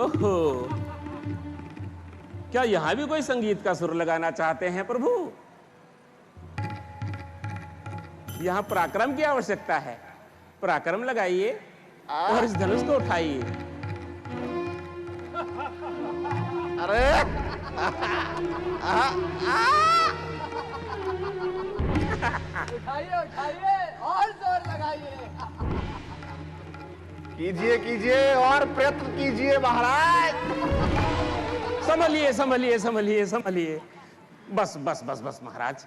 ओहो, क्या यहां भी कोई संगीत का सुर लगाना चाहते हैं प्रभु? यहां पराक्रम की आवश्यकता है। पराक्रम लगाइए और इस धनुष को उठाइए। अरे उठाइए उठाइए और जोर लगाइए। कीजिए कीजिए और प्रयत्न कीजिए महाराज। संभलिए संभलिए संभलिए संभलिए। बस बस बस बस महाराज।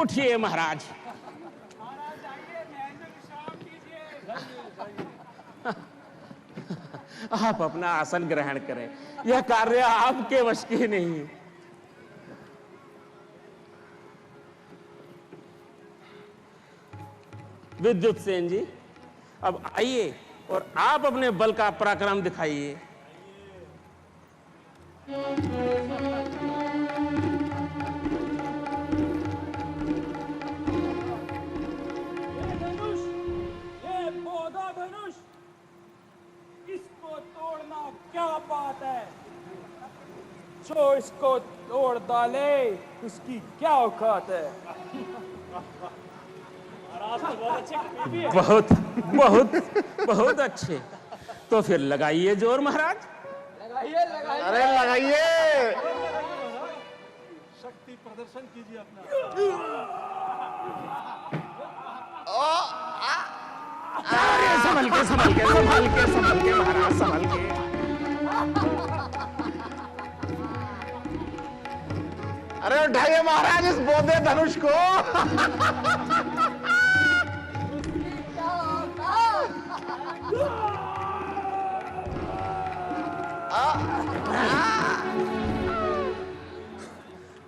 उठिए महाराज। आप अपना आसन ग्रहण करें। यह कार्य आपके वश की नहीं। विद्युत सेन जी, अब आइए और आप अपने बल का पराक्रम दिखाइए। क्या बात है, जो इसको तोड़ डाले उसकी क्या औकात है। बहुत बहुत बहुत अच्छे। तो फिर लगाइए जोर महाराज। लगाइए लगाइए। अरे लगाइए। शक्ति प्रदर्शन कीजिए अपना। अरे संभल के संभल के संभल के संभल के महाराज, संभल के। अरे उठाइए महाराज इस बोधे धनुष को।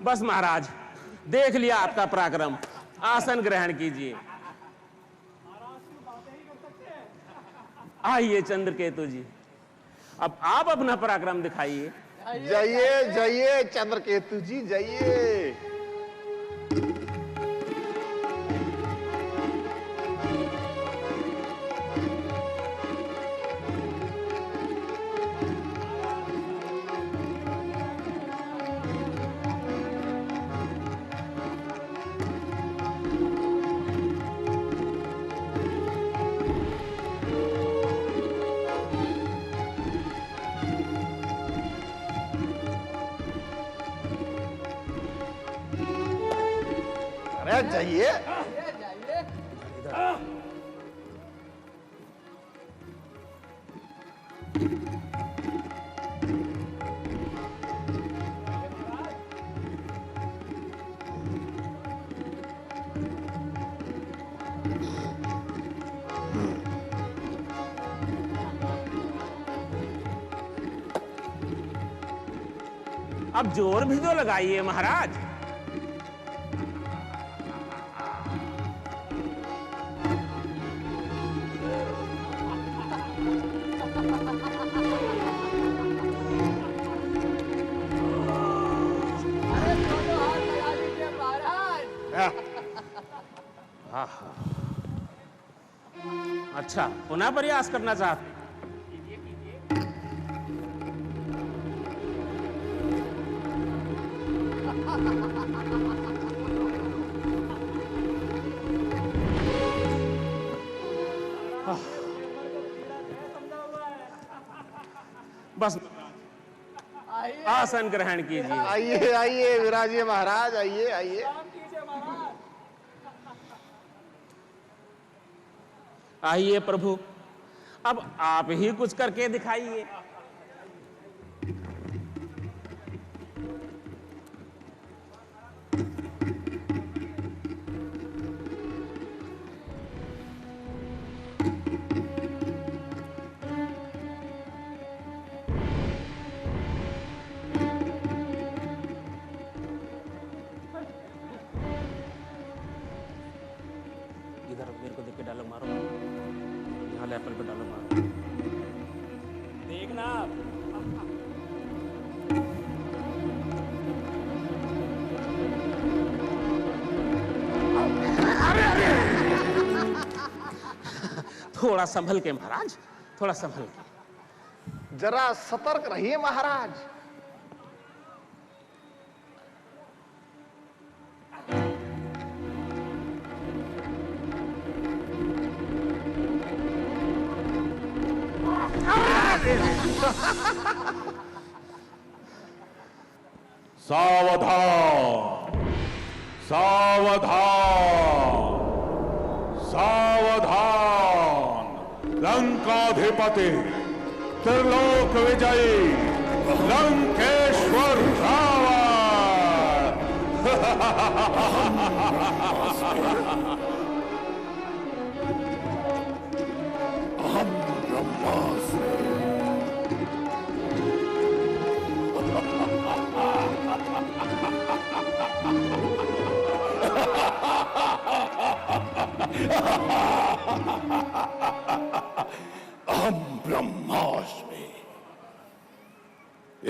बस महाराज, देख लिया आपका पराक्रम। आसन ग्रहण कीजिए। आइए चंद्रकेतु जी, अब आप अपना पराक्रम दिखाइए। जाइए जाइए चंद्रकेतु जी जाइए। अरे जाइए। अब जोर भी तो लगाइए महाराज। अरे दोनों हाथ लगा लीजिए महाराज। अच्छा, पुनः प्रयास करना चाहते हैं। बस आइए आसन ग्रहण कीजिए। आइए आइए विराजिए महाराज, आइए आइए। आइए प्रभु, अब आप ही कुछ करके दिखाइए। इधर मेरे को देख के डायलॉग मारो। यहाँ लेवल पे डायलॉग मारो। देखना थोड़ा संभल के महाराज, थोड़ा संभल के। जरा सतर्क रहिए महाराज। सावधान, सावधान, सावधान। लंकाधिपति, त्रिलोक विजयी, लंकेश्वर रावण। अहम ब्रह्मास्मि। अहम ब्रह्मास्मि।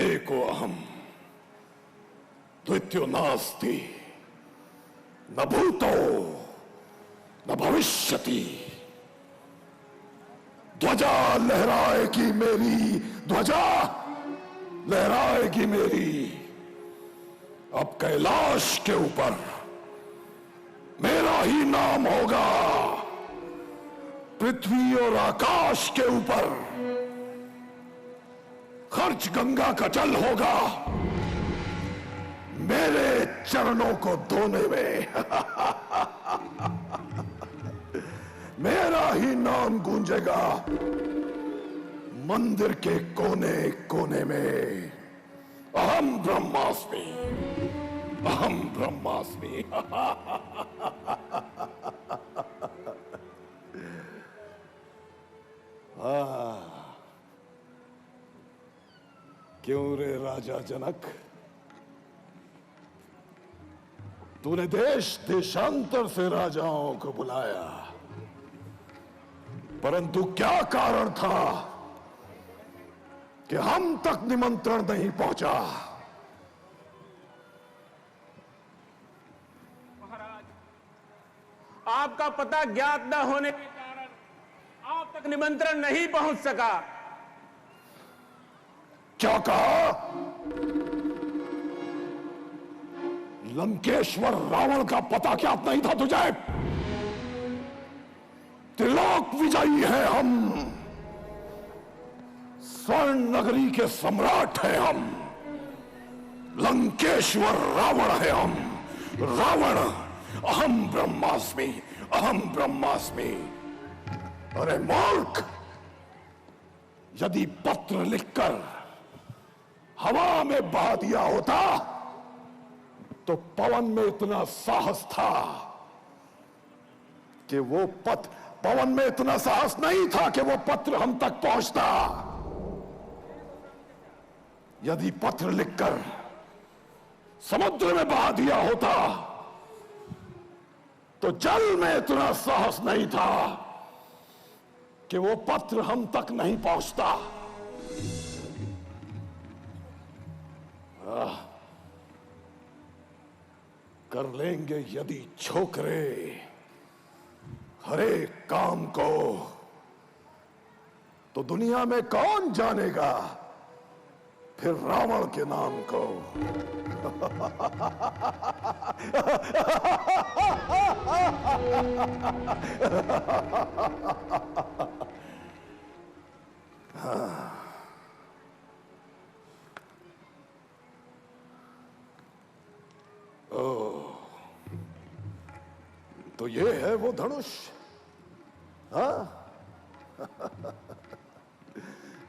एको अहम द्वितीयो नास्ति, न भूतो न भविष्यति। ध्वजा लहराएगी मेरी, ध्वजा लहराएगी मेरी। अब कैलाश के ऊपर मेरा ही नाम होगा, पृथ्वी और आकाश के ऊपर खर्च गंगा का जल होगा मेरे चरणों को धोने में। मेरा ही नाम गूंजेगा मंदिर के कोने कोने में। अहम ब्रह्मास्मि, अहम ब्रह्मास्मि। क्यों रे राजा जनक, तूने देश देशांतर से राजाओं को बुलाया, परंतु क्या कारण था कि हम तक निमंत्रण नहीं पहुंचा? महाराज, आपका पता ज्ञात न होने के कारण आप तक निमंत्रण नहीं पहुंच सका। क्या कहा? लंकेश्वर रावण का पता क्या नहीं था तुझे? त्रिलोक विजयी है हम, स्वर्ण नगरी के सम्राट हैं हम, लंकेश्वर रावण है हम। रावण, अहम ब्रह्मास्मि, अहम ब्रह्मास्मि। अरे मूर्ख, यदि पत्र लिखकर हवा में बहा दिया होता तो पवन में इतना साहस था कि वो पवन में इतना साहस नहीं था कि वो पत्र हम तक पहुंचता। यदि पत्र लिखकर समुद्र में बहा दिया होता तो जल में इतना साहस नहीं था कि वो पत्र हम तक नहीं पहुंचता। कर लेंगे यदि छोकरे हरे काम को, तो दुनिया में कौन जानेगा फिर रावण के नाम को। तो ये है वो धनुष, हाँ?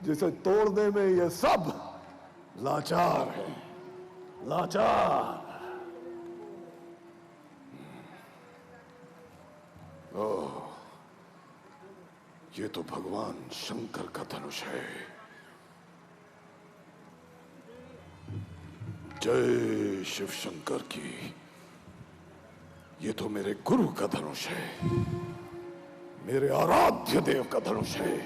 जिसे तोड़ने में ये सब लाचार है, लाचार। ओह, ये तो भगवान शंकर का धनुष है। जय शिव शंकर की। ये तो मेरे गुरु का धनुष है, मेरे आराध्य देव का धनुष है।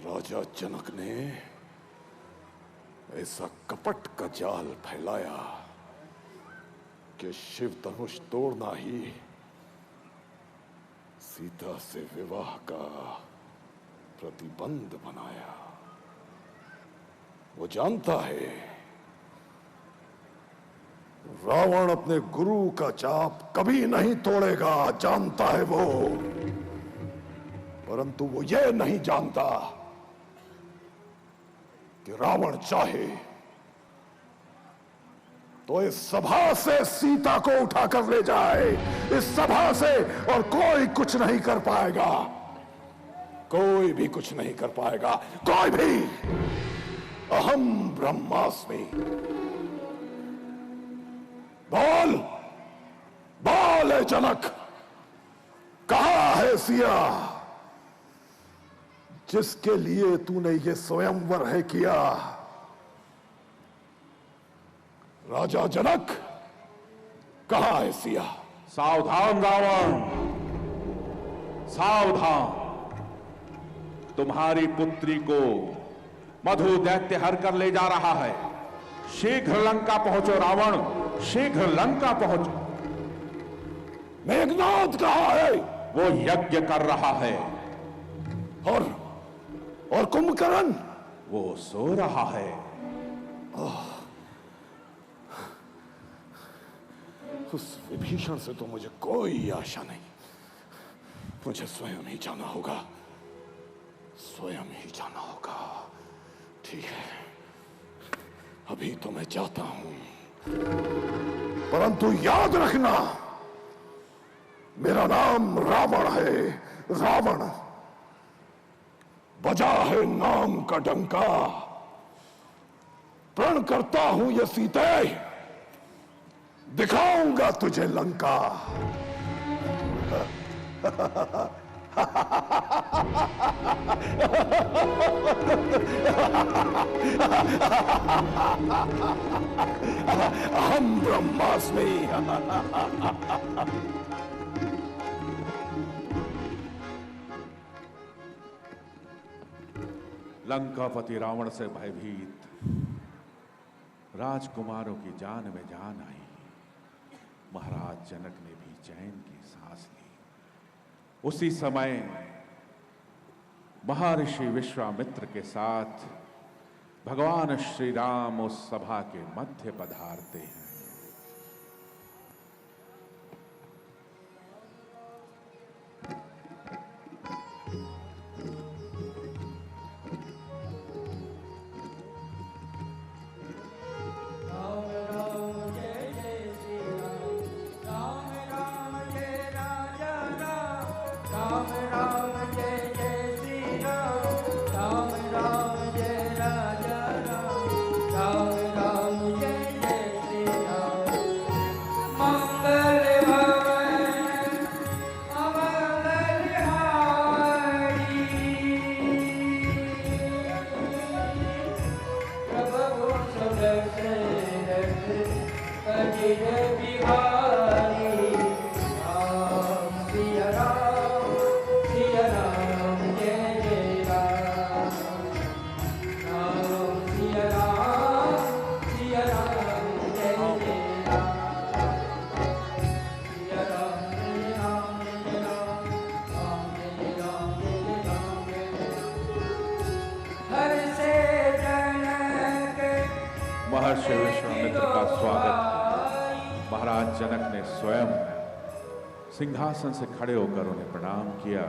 राजा जनक ने ऐसा कपट का जाल फैलाया कि शिव धनुष तोड़ना ही सीता से विवाह का प्रतिबंध बनाया। वो जानता है रावण अपने गुरु का चाप कभी नहीं तोड़ेगा, जानता है वो। परंतु वो ये नहीं जानता कि रावण चाहे तो इस सभा से सीता को उठाकर ले जाए, इस सभा से, और कोई कुछ नहीं कर पाएगा, कोई भी कुछ नहीं कर पाएगा, कोई भी। अहम ब्रह्मास्मि। बोल बोल ए जनक, कहां है सिया जिसके लिए तूने ये स्वयंवर है किया? राजा जनक, कहां है सिया? सावधान रावण, सावधान। तुम्हारी पुत्री को मधु दैत्य हर कर ले जा रहा है। शीघ्र लंका पहुंचो रावण, शीघ्र लंका पहुंचो। मेघनाद कहां है? वो यज्ञ कर रहा है। और कुंभकर्ण? वो सो रहा है। उस विभीषण से तो मुझे कोई आशा नहीं। मुझे स्वयं ही जाना होगा, स्वयं ही जाना होगा। ठीक है, अभी तो मैं जाता हूं, परंतु याद रखना मेरा नाम रावण है, रावण। बजा है नाम का डंका, प्रण करता हूं ये सीते, दिखाऊंगा तुझे लंका। अहम ब्रह्मास्मि। लंकापति रावण से भयभीत राजकुमारों की जान में जान आई। महाराज जनक ने भी चैन की सांस ली। उसी समय महर्षि विश्वामित्र के साथ भगवान श्री राम उस सभा के मध्य पधारते हैं। महर्षि विश्वामित्र का स्वागत महाराज जनक ने स्वयं सिंहासन से खड़े होकर उन्हें प्रणाम किया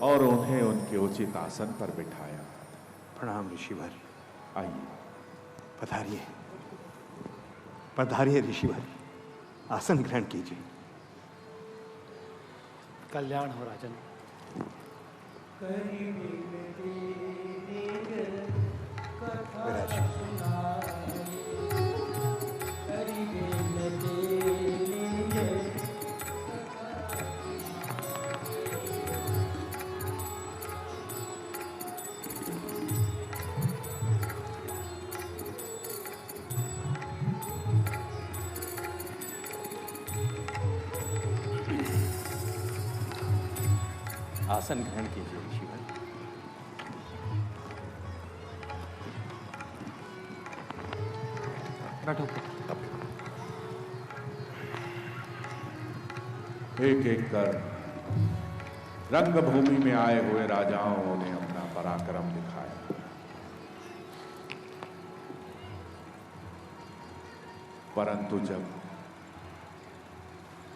और उन्हें उनके उचित आसन पर बिठाया। प्रणाम ऋषिवर। आइए, पधारिए, पधारिए ऋषिवर, आसन ग्रहण कीजिए। कल्याण हो राजन। विराजिए। आसन ग्रहण कीजिए ऋषिवर। बैठो। एक एक कर रंगभूमि में आए हुए राजाओं ने अपना पराक्रम दिखाया। परंतु जब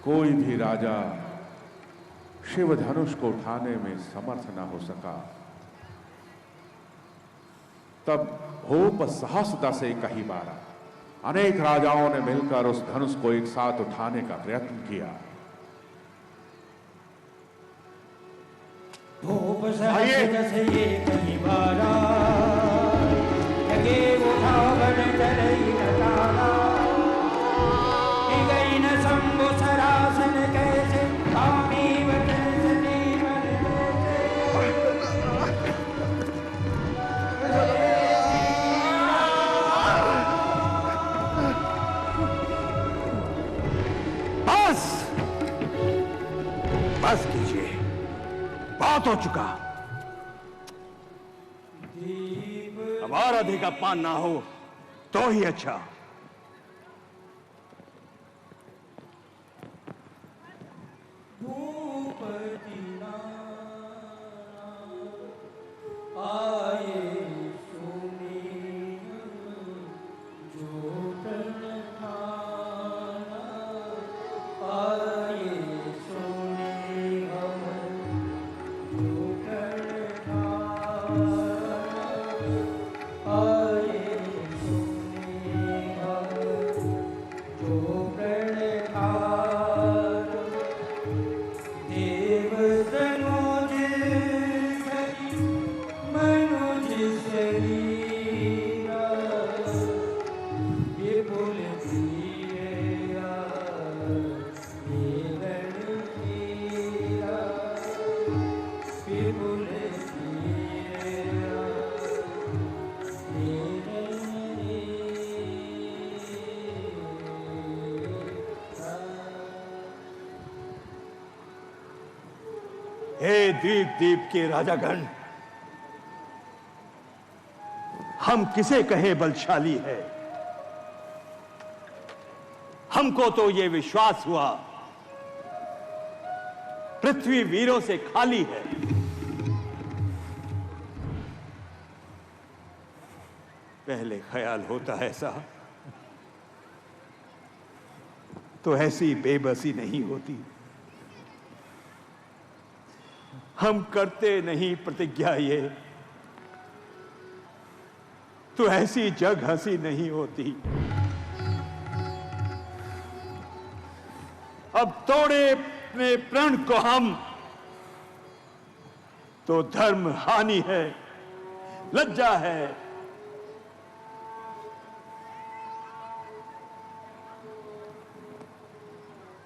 कोई भी राजा शिव धनुष को उठाने में समर्थ न हो सका, तब भूप साहसता से कही बारा अनेक राजाओं ने मिलकर उस धनुष को एक साथ उठाने का प्रयत्न किया। भूप सहस ये कही बारा लगे उठावन चलई नटाला गई न शंभु सरासन कैसे कामी वचन सती मन बस कीजिए, बात हो चुका। अब और अधिक अपमान ना हो तो ही अच्छा। हे द्वीप द्वीप के राजागण, हम किसे कहें बलशाली है। हमको तो ये विश्वास हुआ पृथ्वी वीरों से खाली है। पहले ख्याल होता है ऐसा, तो ऐसी बेबसी नहीं होती। हम करते नहीं प्रतिज्ञा ये, तो ऐसी जग हंसी नहीं होती। अब तोड़े में प्रण को हम, तो धर्म हानि है, लज्जा है।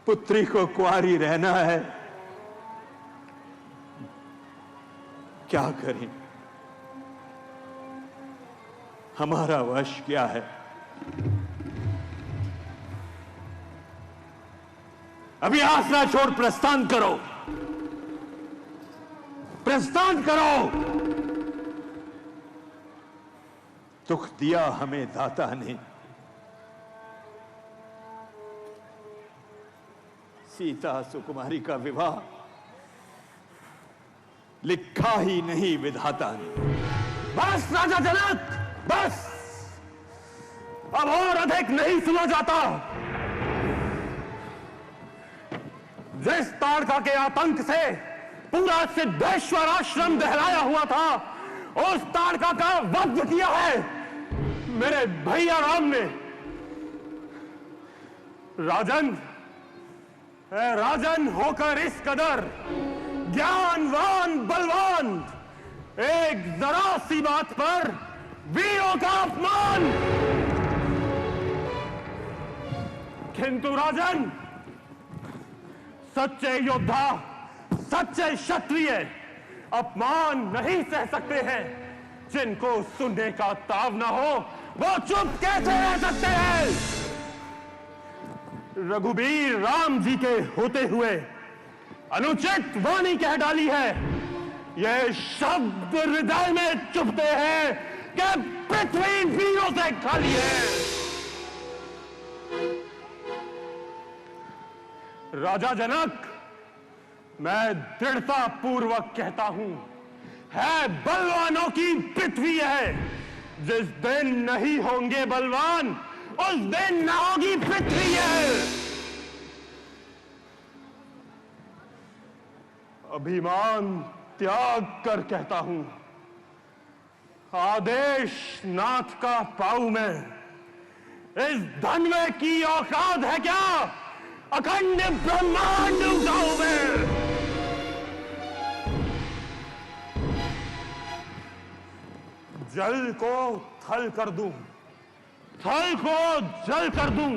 पुत्री को कुंवारी रहना है, क्या करें, हमारा वश क्या है। अभी आसरा छोड़ प्रस्थान करो, प्रस्थान करो। दुख दिया हमें दाता ने, सीता सुकुमारी का विवाह लिखा ही नहीं विधाता ने। बस राजा जनक, बस, अब और अधिक नहीं सुना जाता। जिस ताड़का के आतंक से पूरा सिद्धेश्वर आश्रम दहलाया हुआ था, उस ताड़का का वध किया है मेरे भैया राम ने। राजन, राजन होकर इस कदर ज्ञानवान बलवान, एक जरा सी बात पर वीरों का अपमान। किंतु राजन, सच्चे योद्धा, सच्चे क्षत्रिय अपमान नहीं सह सकते हैं। जिनको सुनने का ताव न हो, वो चुप कैसे रह सकते हैं। रघुबीर राम जी के होते हुए अनुचित वाणी कह डाली है। यह शब्द हृदय में चुभते हैं कि पृथ्वी वीरों से खाली है। राजा जनक, मैं दृढ़ता पूर्वक कहता हूं, है बलवानों की पृथ्वी है। जिस दिन नहीं होंगे बलवान, उस दिन न होगी पृथ्वी है। अभिमान त्याग कर कहता हूं, आदेश नाथ का पाऊं मैं। इस धनवे की औकात है क्या अखंड ब्रह्मांड उठाऊं मैं। जल को थल कर दूं, थल को जल कर दूं,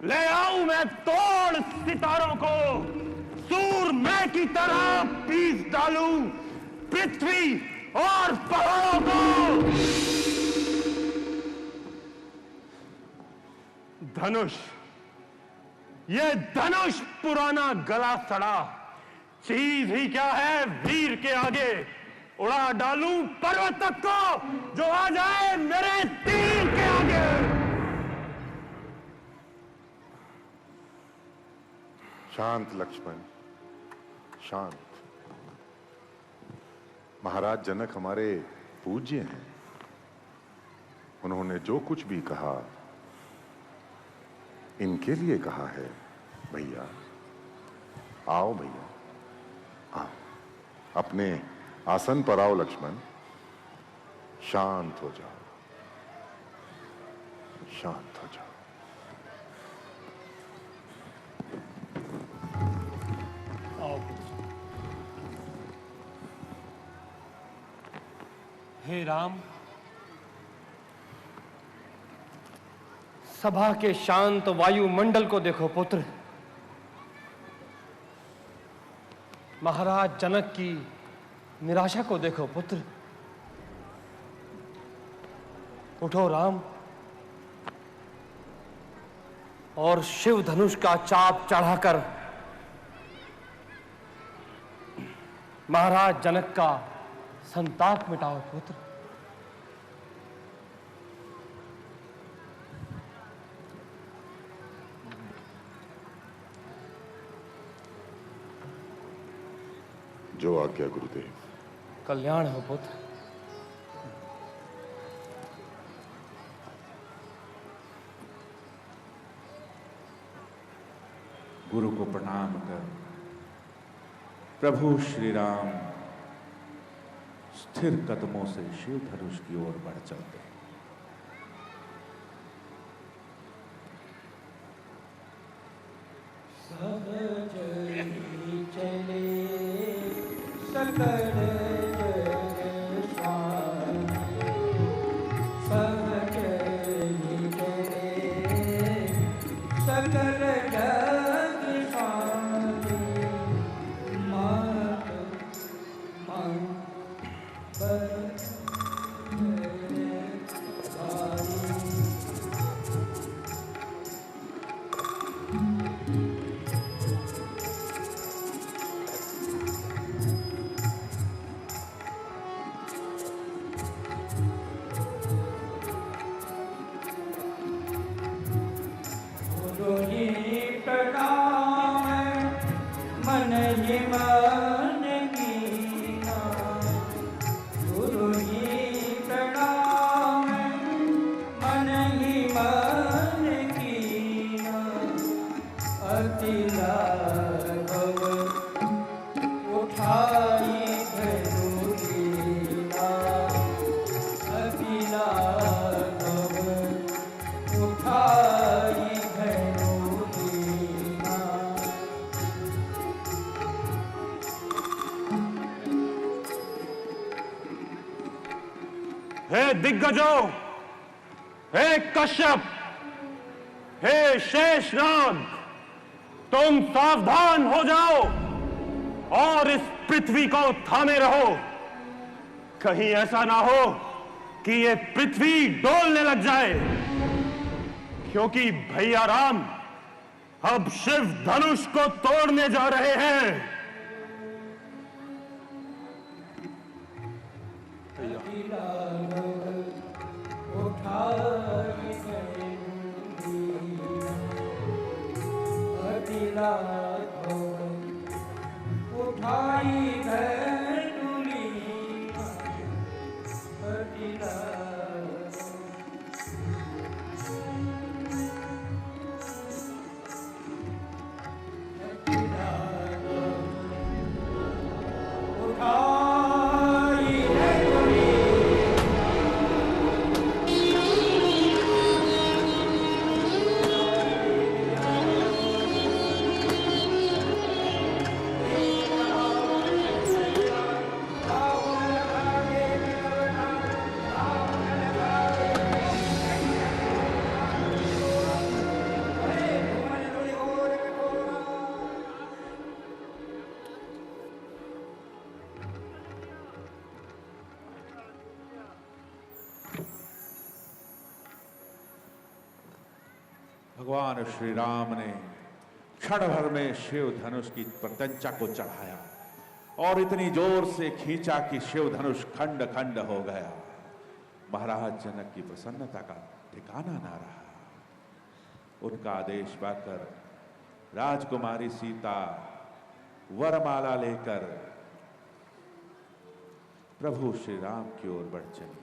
ले आऊं मैं तोड़ सितारों को, सूरमे की तरह पीस डालूं पृथ्वी और पहाड़ों को। धनुष, ये धनुष पुराना गला सड़ा, चीज ही क्या है वीर के आगे। उड़ा डालूं पर्वत तक को जो आ जाए मेरे तीर के आगे। शांत लक्ष्मण, शांत। महाराज जनक हमारे पूज्य हैं। उन्होंने जो कुछ भी कहा इनके लिए कहा है। भैया आओ, भैया आओ, अपने आसन पर आओ लक्ष्मण। शांत हो जाओ, शांत हो जाओ। हे राम, सभा के शांत वायुमंडल को देखो पुत्र। महाराज जनक की निराशा को देखो पुत्र। उठो राम और शिव धनुष का चाप चढ़ाकर महाराज जनक का संताप मिटाओ पुत्र। जो आज्ञा गुरुदेव। कल्याण हो पुत्र। गुरु को प्रणाम कर प्रभु श्री राम स्थिर कदमों से शिव धनुष की ओर बढ़ चलते हैं। सब चली चले सकल जग स्वामी, सब चली चले सकल जग स्वामी। मात मन पर मन ही मन कीना, गुरु ही प्रणाम मन ही मन कीना। अति लाघव उठाई धनु कीना, अति लाघव उठाई धनु कीना। हे दिग्गजों, हे कश्यप, हे शेषनाग, तुम सावधान हो जाओ और इस पृथ्वी को थामे रहो। कहीं ऐसा ना हो कि ये पृथ्वी डोलने लग जाए, क्योंकि भैया राम अब शिव धनुष को तोड़ने जा रहे हैं। भगवान श्री राम ने क्षण भर में शिव धनुष की प्रत्यंचा को चढ़ाया और इतनी जोर से खींचा कि शिव धनुष खंड खंड हो गया। महाराज जनक की प्रसन्नता का ठिकाना ना रहा। उनका आदेश पाकर राजकुमारी सीता वरमाला लेकर प्रभु श्री राम की ओर बढ़ चली।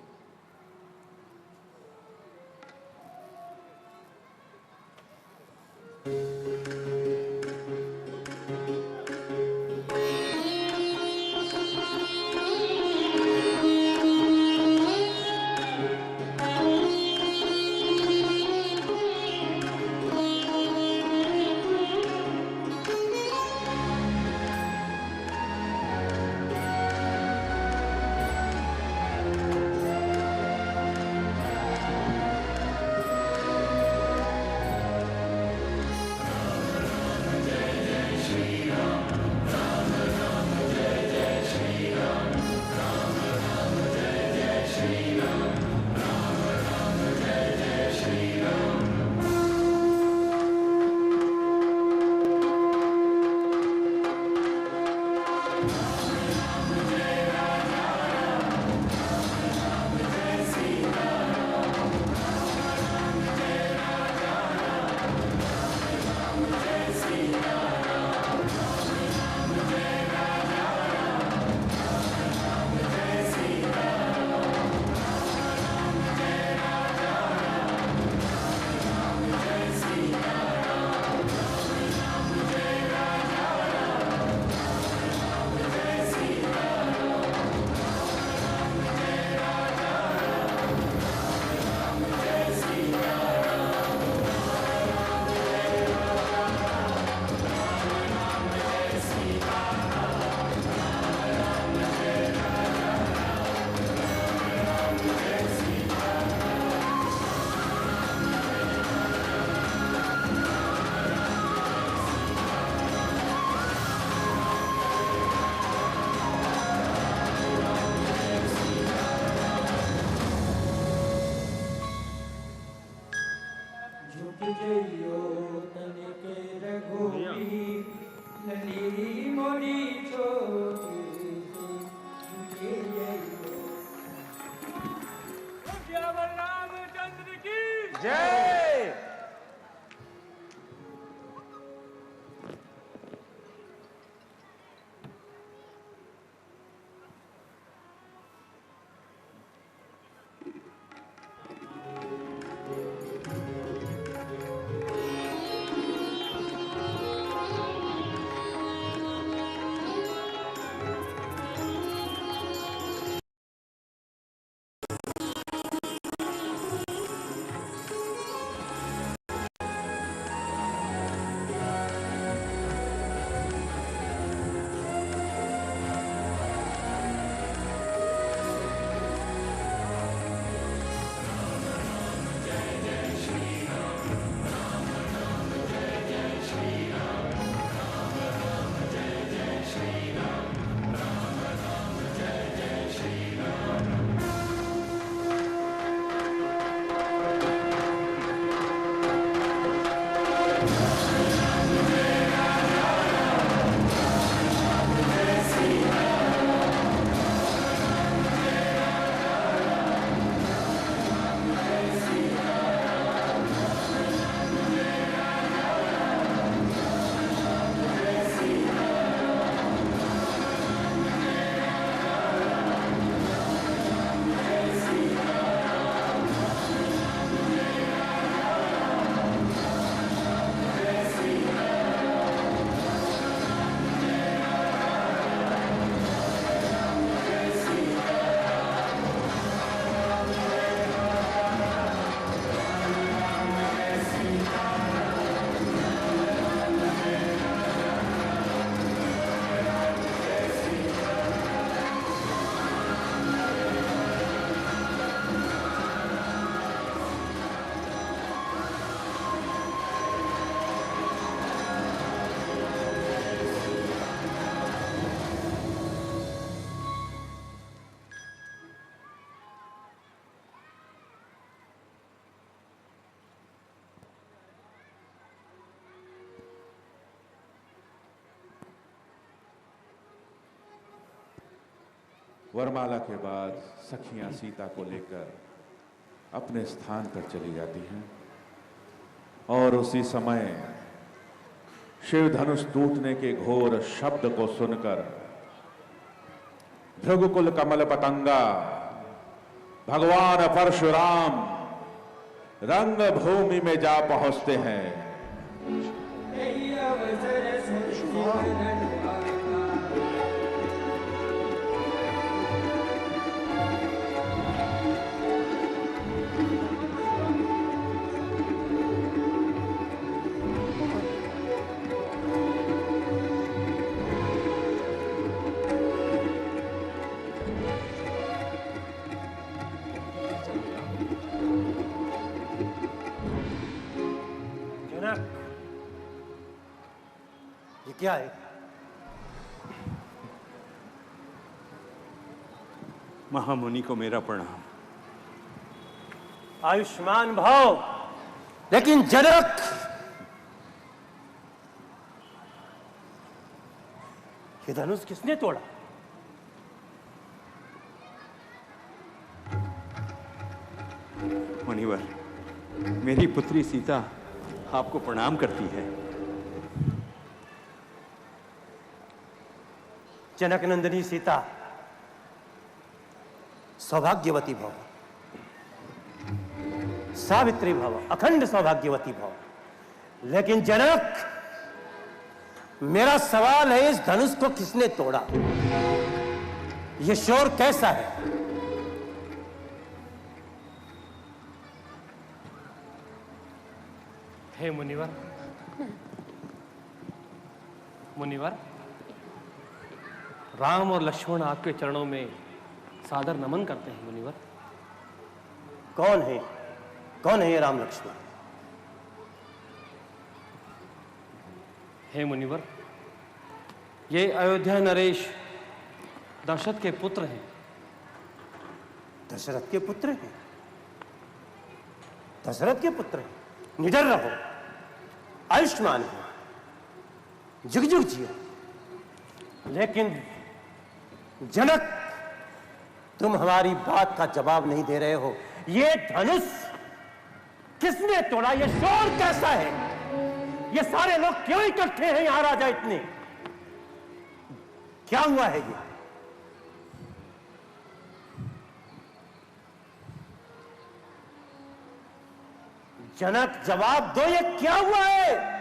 रामचंद्र की जय। वरमाला के बाद सखियां सीता को लेकर अपने स्थान पर चली जाती हैं और उसी समय शिव धनुष टूटने के घोर शब्द को सुनकर भृगुकुल कमल पतंगा भगवान परशुराम रंग भूमि में जा पहुंचते हैं। ये क्या है? महामुनि को मेरा प्रणाम। आयुष्मान भाव। लेकिन जनक, ये धनुष किसने तोड़ा? मुनिवर, मेरी पुत्री सीता आपको प्रणाम करती है। जनक नंदिनी सीता, सौभाग्यवती भव, सावित्री भव, अखंड सौभाग्यवती भव। लेकिन जनक, मेरा सवाल है, इस धनुष को किसने तोड़ा? यह शोर कैसा है? हे मुनिवर, मुनिवर, राम और लक्ष्मण आपके चरणों में सादर नमन करते हैं। मुनिवर, कौन है? कौन है ये राम लक्ष्मण? हे मुनिवर, ये अयोध्या नरेश दशरथ के पुत्र हैं। दशरथ के पुत्र हैं? दशरथ के पुत्र हैं? निडर रहो, आयुष्मान हो, जुग जुग जियो। लेकिन जनक, तुम हमारी बात का जवाब नहीं दे रहे हो। ये धनुष किसने तोड़ा? ये शोर कैसा है? ये सारे लोग क्यों इकट्ठे हैं यहां? राजा इतने, क्या हुआ है ये? जनक, जवाब दो, ये क्या हुआ है?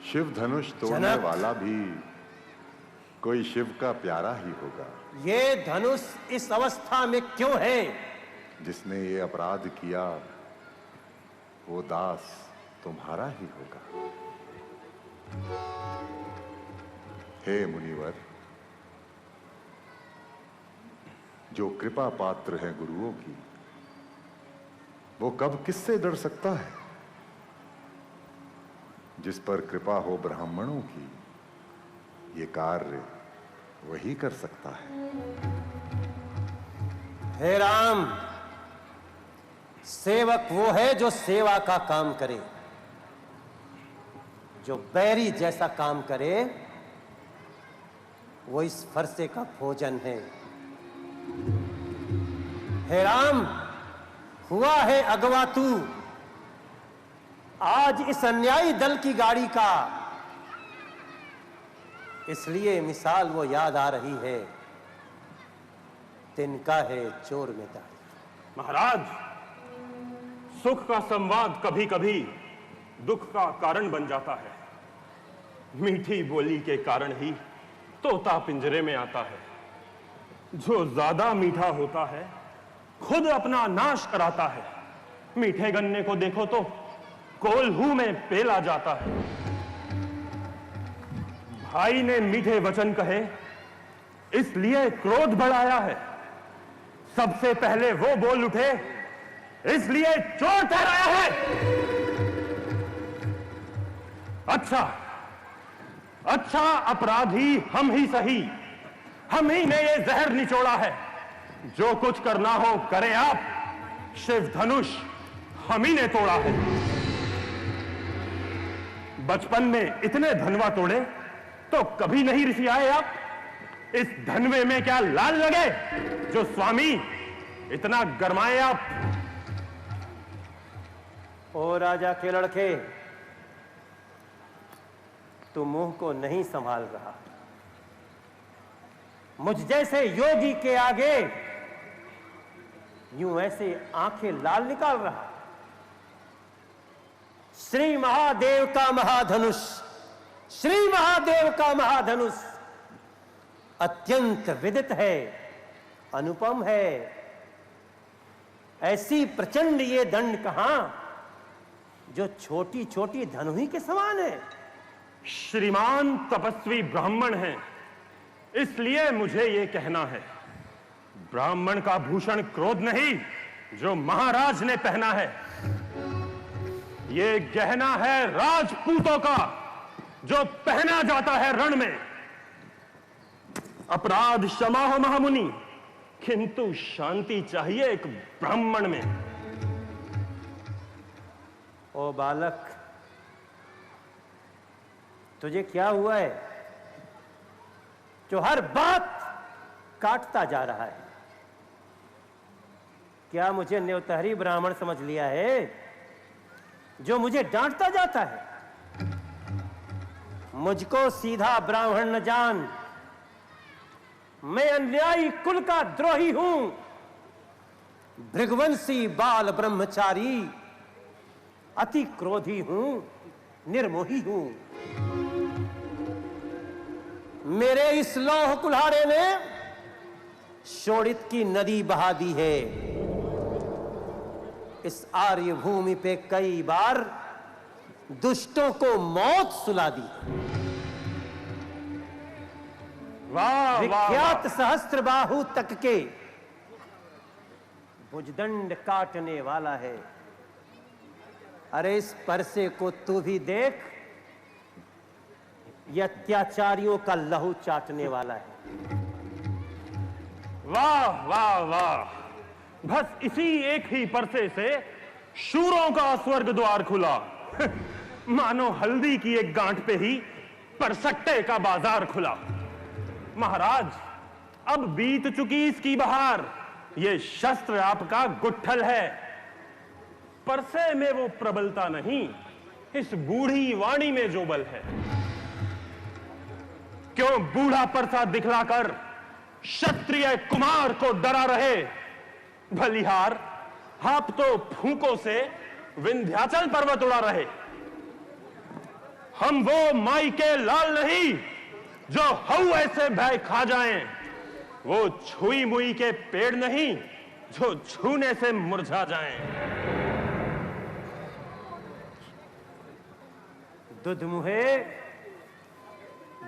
शिव धनुष तोड़ने वाला भी कोई शिव का प्यारा ही होगा। ये धनुष इस अवस्था में क्यों है? जिसने ये अपराध किया वो दास तुम्हारा ही होगा। हे मुनिवर, जो कृपा पात्र है गुरुओं की, वो कब किससे डर सकता है? जिस पर कृपा हो ब्राह्मणों की, ये कार्य वही कर सकता है। हे राम, सेवक वो है जो सेवा का काम करे, जो बैरी जैसा काम करे वो इस फरसे का भोजन है। हे राम, हुआ है अगवा तू आज इस अन्यायी दल की गाड़ी का, इसलिए मिसाल वो याद आ रही है, तिनका है चोर में दाढ़ी। महाराज, सुख का संवाद कभी कभी दुख का कारण बन जाता है। मीठी बोली के कारण ही तोता पिंजरे में आता है। जो ज्यादा मीठा होता है खुद अपना नाश कराता है। मीठे गन्ने को देखो तो कोल्हू में पेला जाता है। भाई ने मीठे वचन कहे इसलिए क्रोध बढ़ाया है। सबसे पहले वो बोल उठे इसलिए चोर ठहराया है। अच्छा अपराधी हम ही सही, हम ही ने ये जहर निचोड़ा है। जो कुछ करना हो करे आप, शिव धनुष हम ही ने तोड़ा है। बचपन में इतने धनवा तोड़े तो कभी नहीं रिसी आए आप? इस धनवे में क्या लाल लगे जो स्वामी इतना गरमाए आप? ओ राजा के लड़के, तू मुंह को नहीं संभाल रहा। मुझ जैसे योगी के आगे यूं ऐसे आंखें लाल निकाल रहा। श्री महादेव का महाधनुष, श्री महादेव का महाधनुष अत्यंत विदित है, अनुपम है। ऐसी प्रचंड ये दंड कहां जो छोटी छोटी धनुही के समान है। श्रीमान तपस्वी ब्राह्मण हैं, इसलिए मुझे यह कहना है, ब्राह्मण का भूषण क्रोध नहीं जो महाराज ने पहना है। यह गहना है राजपूतों का जो पहना जाता है रण में। अपराध क्षमा हो महामुनि, किंतु शांति चाहिए एक ब्राह्मण में। ओ बालक, तुझे क्या हुआ है जो हर बात काटता जा रहा है? क्या मुझे न्योतहरी ब्राह्मण समझ लिया है जो मुझे डांटता जाता है? मुझको सीधा ब्राह्मण न जान, मैं अन्यायी कुल का द्रोही हूं, भृगवंशी बाल ब्रह्मचारी, अति क्रोधी हूं, निर्मोही हूं। मेरे इस लौह कुल्हाड़े ने शोणित की नदी बहा दी है। इस आर्य भूमि पे कई बार दुष्टों को मौत सुला दी। विख्यात सहस्त्रबाहु तक के भुजदंड काटने वाला है। अरे इस परसे को तू भी देख, यह अत्याचारियों का लहू चाटने वाला है। वाह वाह वाह, बस इसी एक ही परसे से शूरों का स्वर्ग द्वार खुला। मानो हल्दी की एक गांठ पे ही परसट्टे का बाजार खुला। महाराज, अब बीत चुकी इसकी बहार, ये शस्त्र आपका गुट्ठल है। परसे में वो प्रबलता नहीं, इस बूढ़ी वाणी में जो बल है। क्यों बूढ़ा परसा दिखलाकर क्षत्रिय कुमार को डरा रहे? बलिहार, आप तो फूंकों से विंध्याचल पर्वत उड़ा रहे। हम वो माई के लाल नहीं जो हौए से भय खा जाएं, वो छुई मुई के पेड़ नहीं जो छूने से मुरझा जाएं। दुधमुहे,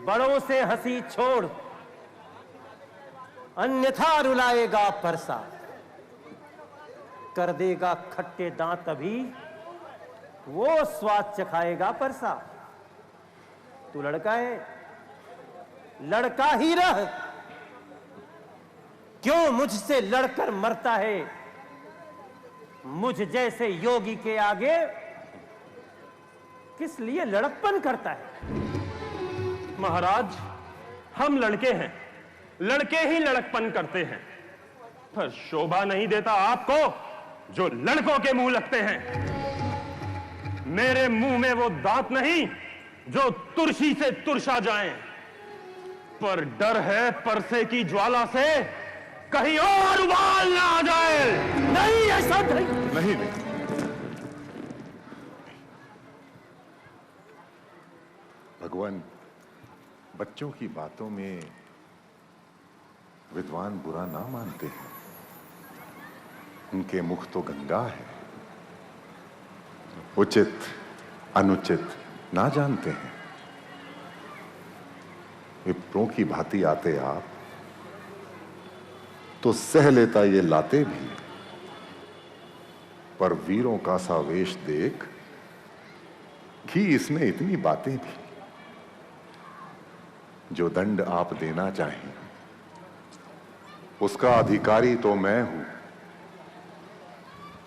बड़ों से हंसी छोड़, अन्यथा रुलाएगा परसा, कर देगा खट्टे दांत अभी, वो स्वाद चखाएगा परसा। तू लड़का है, लड़का ही रह। क्यों मुझसे लड़कर मरता है? मुझ जैसे योगी के आगे किस लिए लड़कपन करता है? महाराज, हम लड़के हैं, लड़के ही लड़कपन करते हैं, पर शोभा नहीं देता आपको जो लड़कों के मुंह लगते हैं। मेरे मुंह में वो दांत नहीं जो तुरसी से तुरसा जाएं, पर डर है परसे की ज्वाला से कहीं और उबाल ना आ जाए। नहीं, ऐसा नहीं। नहीं नहीं, भगवान, बच्चों की बातों में विद्वान बुरा ना मानते हैं। उनके मुख तो गंगा है, उचित अनुचित ना जानते हैं। विप्रों की भांति आते आप तो सह लेता ये लाते भी, पर वीरों का सा वेश देख कि इसमें इतनी बातें भी। जो दंड आप देना चाहें उसका अधिकारी तो मैं हूं।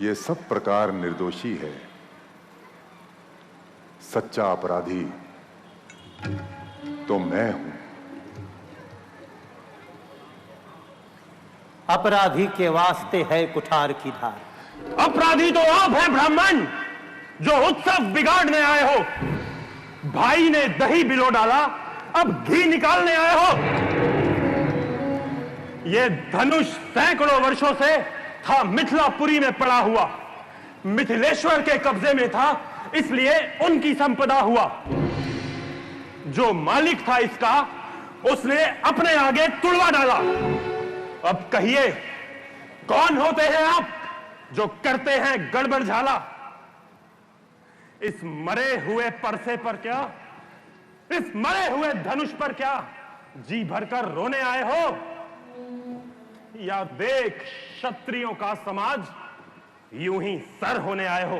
ये सब प्रकार निर्दोषी है, सच्चा अपराधी तो मैं हूं। अपराधी के वास्ते है कुठार की धार। अपराधी तो आप हैं ब्राह्मण, जो उत्सव बिगाड़ने आए हो। भाई ने दही बिलो डाला, अब घी निकालने आए हो। यह धनुष सैकड़ों वर्षों से था मिथिलापुरी में पड़ा हुआ। मिथिलेश्वर के कब्जे में था, इसलिए उनकी संपदा हुआ। जो मालिक था इसका, उसने अपने आगे तुड़वा डाला। अब कहिए, कौन होते हैं आप जो करते हैं गड़बड़ झाला? इस मरे हुए परसे पर क्या, इस मरे हुए धनुष पर क्या जी भरकर रोने आए हो? या देख क्षत्रियों का समाज यूं ही सर होने आए हो?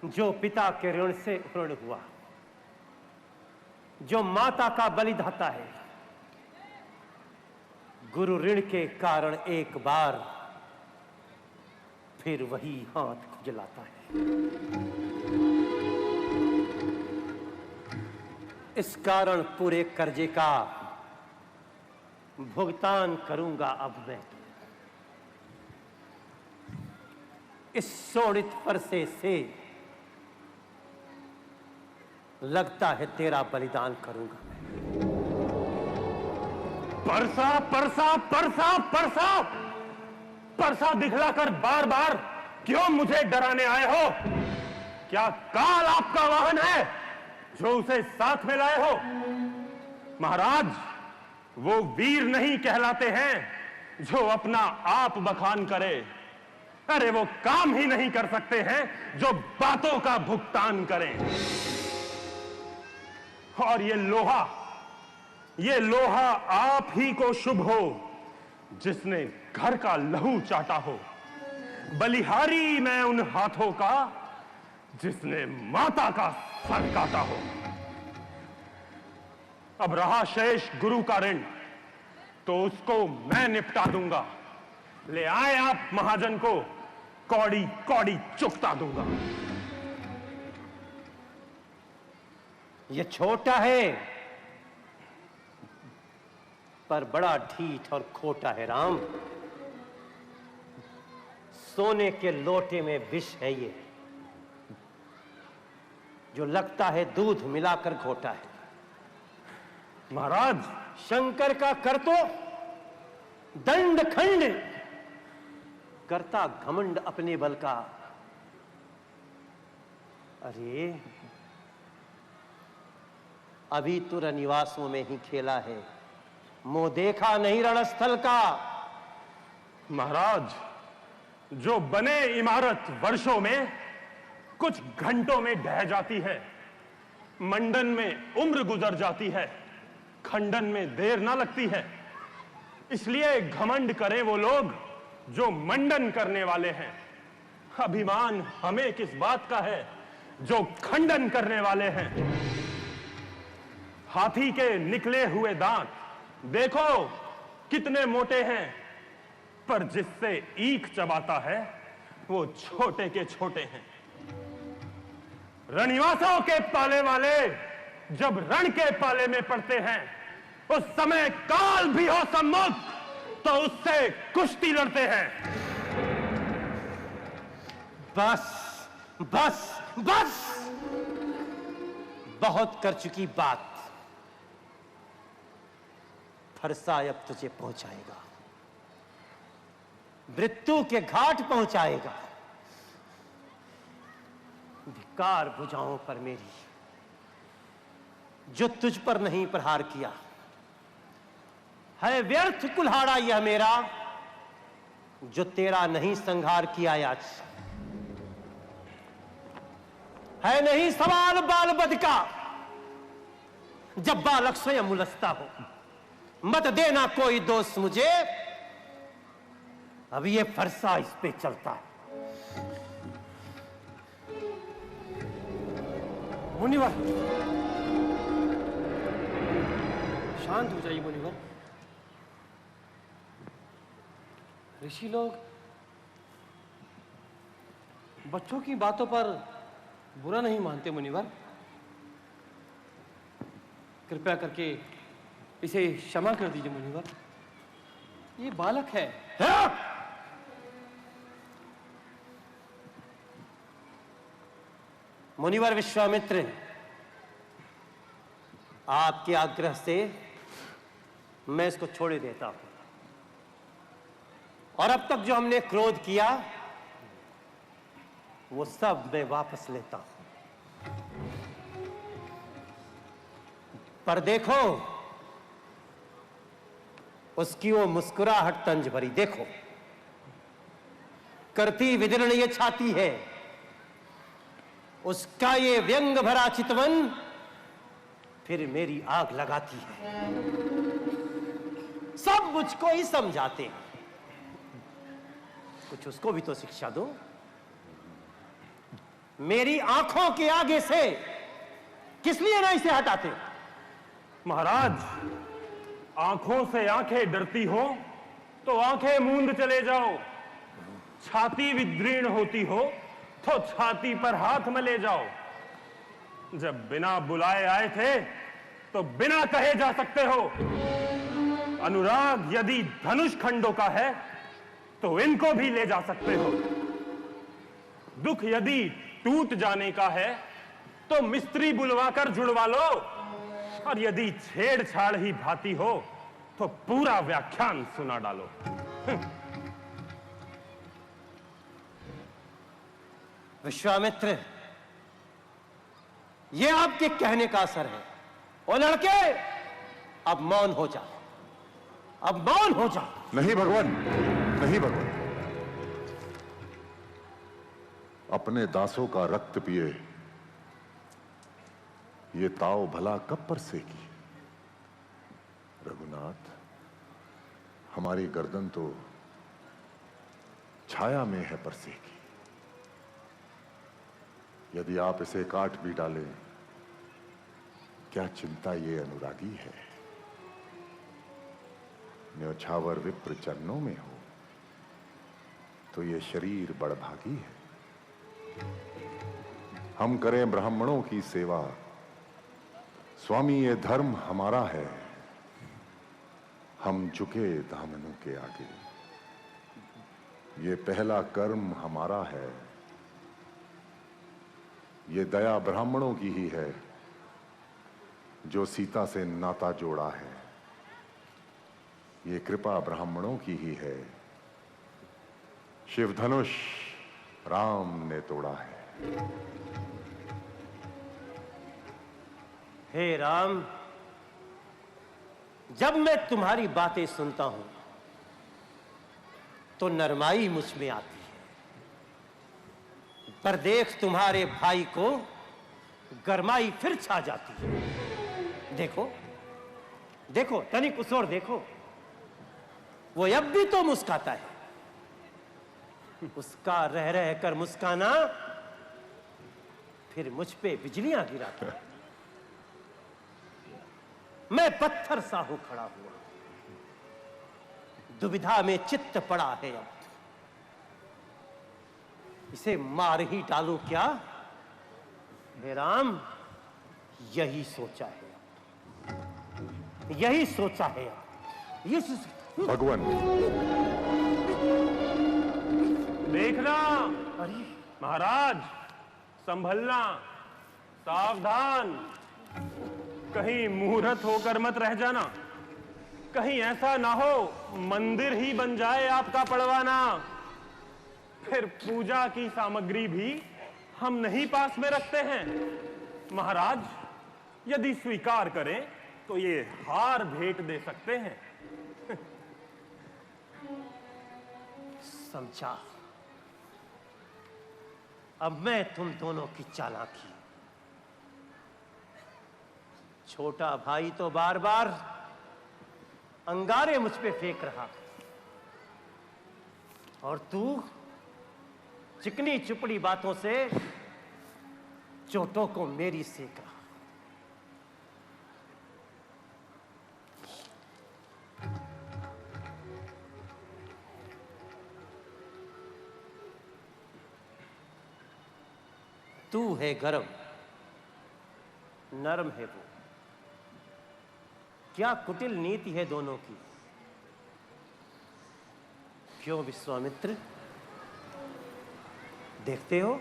जो पिता के ऋण से ऋण हुआ, जो माता का बलिदाता है, गुरु ऋण के कारण एक बार फिर वही हाथ खुजलाता है। इस कारण पूरे कर्जे का भुगतान करूंगा अब मैं। इस शोणित परसे से लगता है तेरा बलिदान करूंगा मैं। परसा परसा परसा परसा परसा दिखलाकर बार बार क्यों मुझे डराने आए हो? क्या काल आपका वाहन है जो उसे साथ में लाए हो? महाराज, वो वीर नहीं कहलाते हैं जो अपना आप बखान करे। अरे वो काम ही नहीं कर सकते हैं जो बातों का भुगतान करें। और ये लोहा आप ही को शुभ हो जिसने घर का लहू चाटा हो। बलिहारी मैं उन हाथों का जिसने माता का सर काटा हो। अब रहा शेष गुरु का ऋण, तो उसको मैं निपटा दूंगा। ले आए आप महाजन को, कौड़ी कौड़ी चुकता दूंगा। ये छोटा है पर बड़ा ढीठ और खोटा है राम। सोने के लोटे में विष है ये, जो लगता है दूध मिलाकर घोटा है। महाराज, शंकर का कर तो दंड खंड, करता घमंड अपने बल का। अरे अभी तो रनिवासों में ही खेला है, मुंह देखा नहीं रणस्थल का। महाराज, जो बने इमारत वर्षों में कुछ घंटों में ढह जाती है। मंडन में उम्र गुजर जाती है, खंडन में देर ना लगती है। इसलिए घमंड करें वो लोग जो मंडन करने वाले हैं। अभिमान हमें किस बात का है जो खंडन करने वाले हैं। हाथी के निकले हुए दांत देखो कितने मोटे हैं, पर जिससे ईख चबाता है वो छोटे के छोटे हैं। रनिवासों के पाले वाले जब रण के पाले में पड़ते हैं, उस समय काल भी हो सम्मुख तो उससे कुश्ती लड़ते हैं। बस बस बस, बहुत कर चुकी बात। फरसा अब तुझे पहुंचाएगा, मृत्यु के घाट पहुंचाएगा। धिक्कार भुजाओं पर मेरी, जो तुझ पर नहीं प्रहार किया। है व्यर्थ कुल्हाड़ा यह मेरा, जो तेरा नहीं संहार किया आज। है नहीं सवाल बाल बद का, जब बालक स्वयं उलझता हो। मत देना कोई दोष मुझे, अब ये फरसा इस पे चलता है। मुनिवर, शांत हो जाइए मुनिवर। ऋषि लोग बच्चों की बातों पर बुरा नहीं मानते मुनिवर? कृपया करके इसे क्षमा कर दीजिए मुनिवर, ये बालक है। मुनिवर विश्वामित्र, आपके आग्रह से मैं इसको छोड़ देता हूं, और अब तक जो हमने क्रोध किया वो सब मैं वापस लेता हूं। पर देखो, उसकी वो मुस्कुराहट तंज भरी देखो, करती विदीर्ण ये छाती है, उसका ये व्यंग भरा चितवन फिर मेरी आग लगाती है। सब मुझको ही समझाते हैं, कुछ उसको भी तो शिक्षा दो। मेरी आंखों के आगे से किस लिए ना इसे हटाते? महाराज, आंखों से आंखें डरती हो तो आंखें मूंद चले जाओ, छाती विदीर्ण होती हो तो छाती पर हाथ मले जाओ। जब बिना बुलाए आए थे तो बिना कहे जा सकते हो। अनुराग यदि धनुष खंडों का है तो इनको भी ले जा सकते हो। दुख यदि टूट जाने का है तो मिस्त्री बुलवाकर जुड़वा लो, और यदि छेड़छाड़ ही भाती हो तो पूरा व्याख्यान सुना डालो। विश्वामित्र, ये आपके कहने का असर है। ओ लड़के, अब मौन हो जा, अब मौन हो जा। नहीं भगवान, नहीं भगवान, अपने दासों का रक्त पिए ये ताव भला कब परसेगी? रघुनाथ, हमारी गर्दन तो छाया में है परसेगी। यदि आप इसे काट भी डालें, क्या चिंता ये अनुरागी है? न्योछावर विप्र चरणों में हो तो ये शरीर बड़भागी है। हम करें ब्राह्मणों की सेवा, स्वामी ये धर्म हमारा है। हम झुके दामनों के आगे, ये पहला कर्म हमारा है। ये दया ब्राह्मणों की ही है जो सीता से नाता जोड़ा है। ये कृपा ब्राह्मणों की ही है, शिव धनुष राम ने तोड़ा है। हे राम, जब मैं तुम्हारी बातें सुनता हूं तो नरमाई मुझ में आती है, पर देख तुम्हारे भाई को गरमाई फिर छा जाती है। देखो देखो, तनिक उस ओर देखो, वो अब भी तो मुस्काता है। उसका रह रह कर मुस्काना फिर मुझ पे बिजलियां गिराता है। मैं पत्थर सा हूं खड़ा हुआ, दुविधा में चित्त पड़ा है। अब इसे मार ही डालूं क्या? हे राम, यही सोचा है, यही सोचा है। ये भगवान, देखना अरे महाराज, संभलना, सावधान, कहीं मुहूर्त होकर मत रह जाना। कहीं ऐसा ना हो मंदिर ही बन जाए आपका पड़वाना, फिर पूजा की सामग्री भी हम नहीं पास में रखते हैं। महाराज, यदि स्वीकार करें तो ये हार भेंट दे सकते हैं। समझा, अब मैं तुम दोनों की चालाकी। छोटा भाई तो बार बार अंगारे मुझ पे फेंक रहा, और तू चिकनी चुपड़ी बातों से चोटों को मेरी सेक रहा। तू है गरम, नरम है वो। क्या कुटिल नीति है दोनों की। क्यों विश्वामित्र, देखते हो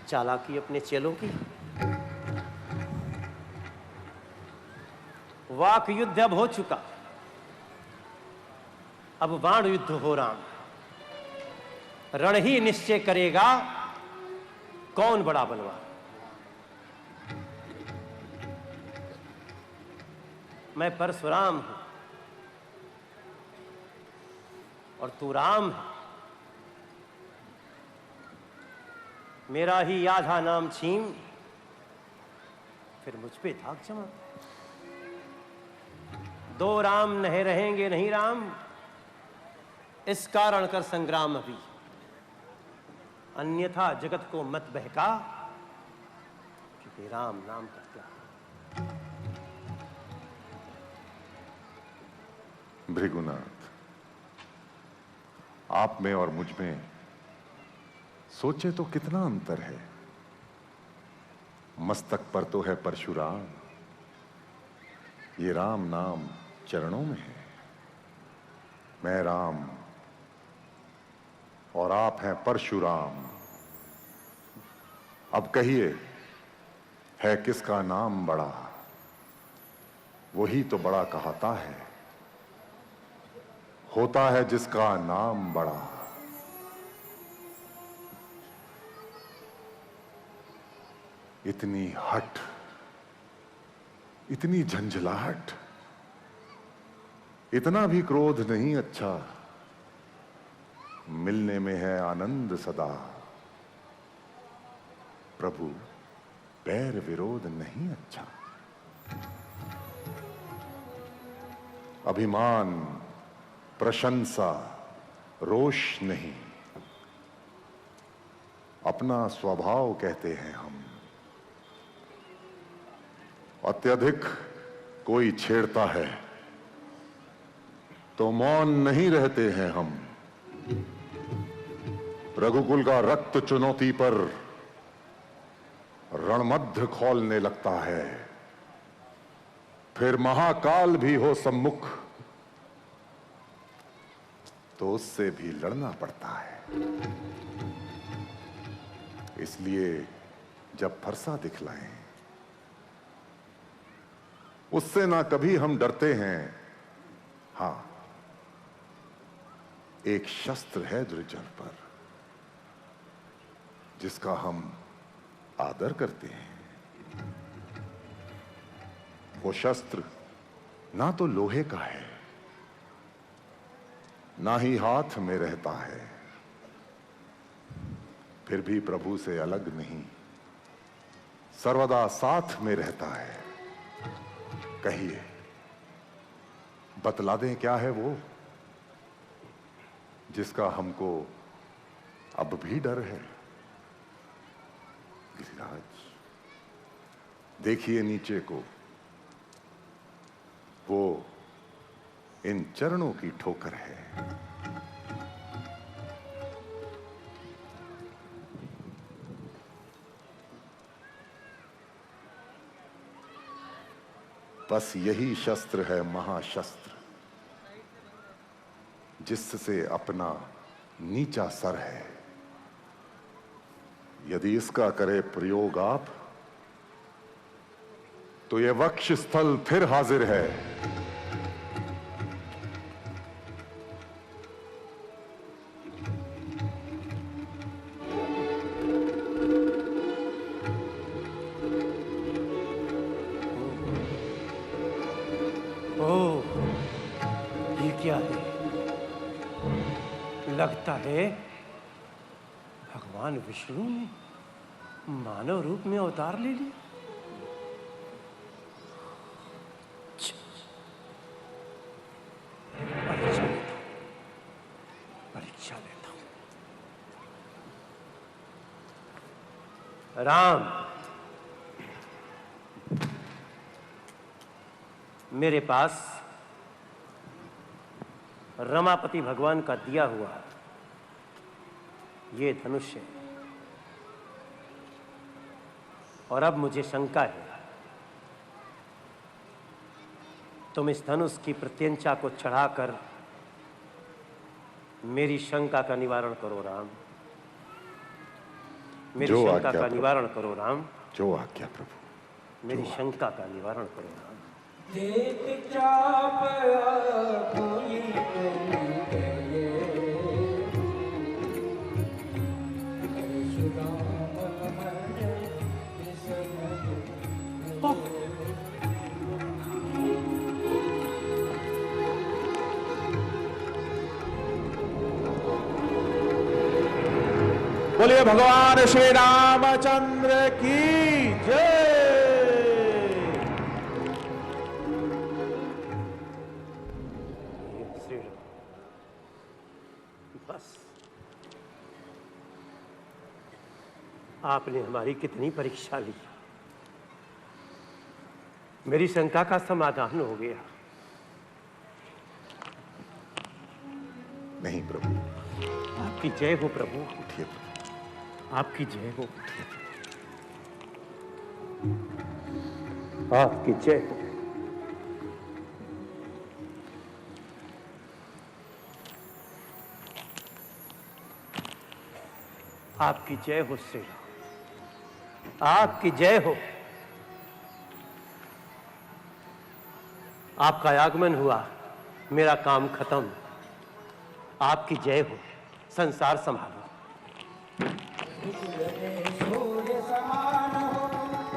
चालाकी अपने चेलों की। वाक युद्ध अब हो चुका, अब बाण युद्ध हो राम। रण ही निश्चय करेगा कौन बड़ा बलवान। मैं परशुराम हूं और तू राम है। मेरा ही आधा नाम छीन, फिर मुझ पे दाग जमा। दो राम नहीं रहेंगे नहीं राम, इस कारण कर संग्राम अभी। अन्यथा जगत को मत बहका, क्योंकि राम नाम का त्याग। भृगुनाथ, आप में और मुझ में सोचे तो कितना अंतर है। मस्तक पर तो है परशुराम, ये राम नाम चरणों में है। मैं राम और आप हैं परशुराम। अब कहिए, है किसका नाम बड़ा? वही तो बड़ा कहता है, होता है जिसका नाम बड़ा। इतनी हट, इतनी झंझलाहट, इतना भी क्रोध नहीं अच्छा। मिलने में है आनंद सदा, प्रभु बैर विरोध नहीं अच्छा। अभिमान प्रशंसा रोष नहीं, अपना स्वभाव कहते हैं हम। अत्यधिक कोई छेड़ता है तो मौन नहीं रहते हैं हम। रघुकुल का रक्त चुनौती पर रणमध्य खोलने लगता है, फिर महाकाल भी हो सम्मुख तो उससे भी लड़ना पड़ता है। इसलिए जब फरसा दिखलाएं, उससे ना कभी हम डरते हैं। हां, एक शस्त्र है दुर्जन पर जिसका हम आदर करते हैं। वो शस्त्र ना तो लोहे का है, ना ही हाथ में रहता है, फिर भी प्रभु से अलग नहीं, सर्वदा साथ में रहता है। कहिए, बतला दें क्या है वो जिसका हमको अब भी डर है। गिरिराज, देखिए नीचे को, वो इन चरणों की ठोकर है। बस यही शस्त्र है महाशस्त्र, जिससे अपना नीचा सर है। यदि इसका करे प्रयोग आप, तो यह वक्ष स्थल फिर हाजिर है। ओह, ये क्या है? लगता है भगवान विष्णु ने मानव रूप में अवतार ले लिया। परीक्षा लेता हूं। राम, मेरे पास रमापति भगवान का दिया हुआ ये धनुष है। और अब मुझे शंका है, तुम इस धनुष की प्रत्यंचा को चढ़ाकर मेरी शंका का निवारण करो राम, मेरी शंका का निवारण करो राम, जो आज्ञा प्रभु, मेरी शंका का निवारण करो राम। देख चाप कोई बोलिए भगवान श्री रामचंद्र की जय। बस आपने हमारी कितनी परीक्षा ली, मेरी शंका का समाधान हो गया। नहीं प्रभु, आपकी जय हो प्रभु, उठिए प्रभु, आपकी जय हो, आपकी जय हो। आपकी जय हो श्री राम, आपकी जय हो। आपका आगमन हुआ, मेरा काम खत्म। आपकी जय हो, संसार संभालो। सूर्य समान हो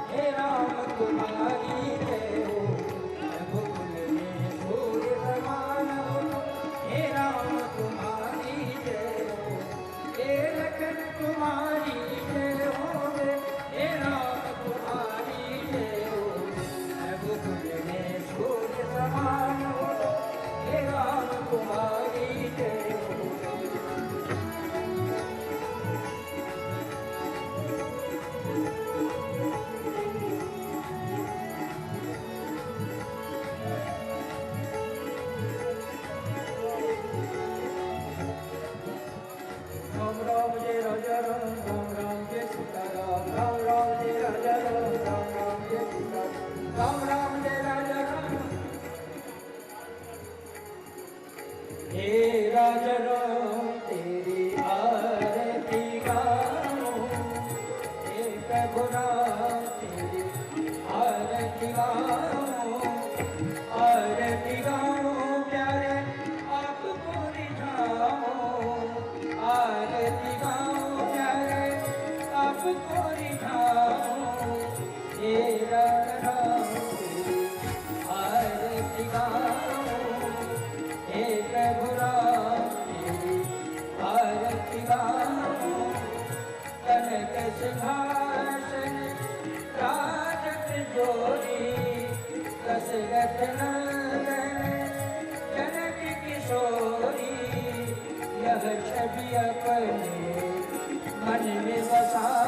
हे राम तुम्हारी जय हो, रघुकुल में सूर्य समान हो हे राम तुम्हारी जय हो, हे लखन तुम्हारी जय हो हे राम तुम्हारी जय हो, रघुकुल में सूर्य समान हो हे राम तुम्हारी जय हो। राम राम जय राजा राम, राम राम जय सीताराम, राम राम जय राजा राम, राम राम जय सीताराम, राम राम जय राजा राम। हे राजा राम तेरी आरती गाऊं, हे प्रभु राम तेरी आरती गाऊं, आरती गाऊं प्यारे आपको रिझाऊं, आरती गाऊं प्यारे आपको रिझाऊं, हे राजा राम तेरी आरती गाऊं, हे प्रभु राम तेरी आरती गाऊं, कनक सिंहासन राजत जोरी, दशरथ नंदन जनक किशोरी, यह छवि अपने मन में बसा